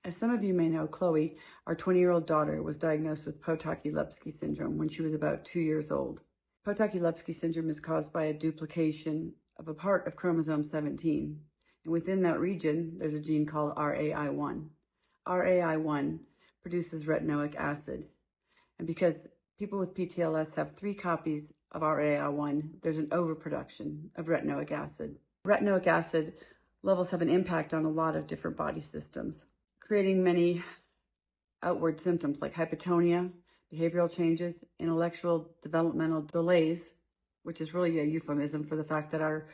As some of you may know, Chloe, our 20-year-old daughter, was diagnosed with Potocki-Lupski Syndrome when she was about 2 years old. Potocki-Lupski Syndrome is caused by a duplication of a part of chromosome 17. And within that region, there's a gene called RAI1. RAI1 produces retinoic acid. And because people with PTLS have 3 copies of RAI1, there's an overproduction of retinoic acid. Retinoic acid levels have an impact on a lot of different body systems, creating many outward symptoms like hypotonia, behavioral changes, intellectual developmental delays, which is really a euphemism for the fact that our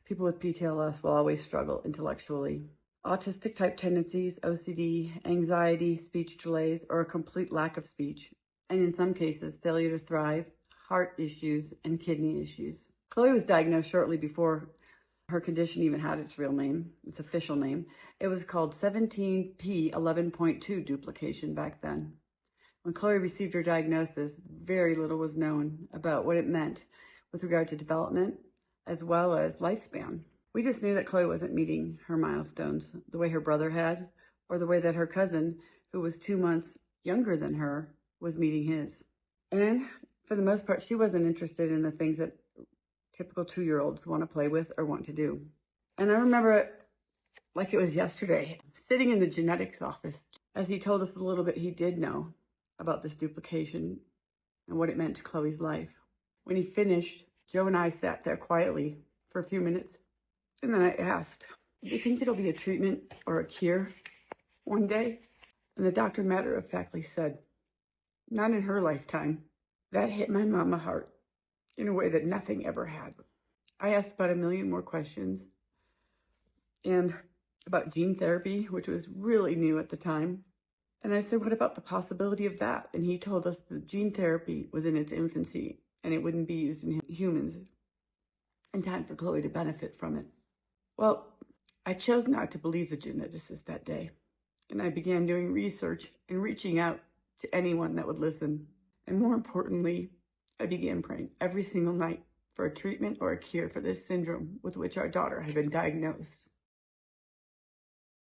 people with PTLS will always struggle intellectually, autistic type tendencies, OCD, anxiety, speech delays, or a complete lack of speech, and in some cases, failure to thrive, heart issues, and kidney issues. Chloe was diagnosed shortly before her condition even had its real name, its official name. It was called 17p11.2 duplication back then. When Chloe received her diagnosis, very little was known about what it meant with regard to development as well as lifespan. We just knew that Chloe wasn't meeting her milestones the way her brother had, or the way that her cousin, who was 2 months younger than her, was meeting his. And for the most part, she wasn't interested in the things that typical 2-year-olds want to play with or want to do. And I remember it like it was yesterday, sitting in the genetics office, as he told us a little bit he did know about this duplication and what it meant to Chloe's life. When he finished, Joe and I sat there quietly for a few minutes, and then I asked, "Do you think it'll be a treatment or a cure one day?" And the doctor matter-of-factly said, "Not in her lifetime." That hit my mama heart in a way that nothing ever had. I asked about 1 million more questions, and about gene therapy, which was really new at the time. And I said, "What about the possibility of that?" And he told us that gene therapy was in its infancy and it wouldn't be used in humans in time for Chloe to benefit from it. Well, I chose not to believe the geneticist that day, and I began doing research and reaching out to anyone that would listen. And more importantly, I began praying every single night for a treatment or a cure for this syndrome with which our daughter had been diagnosed.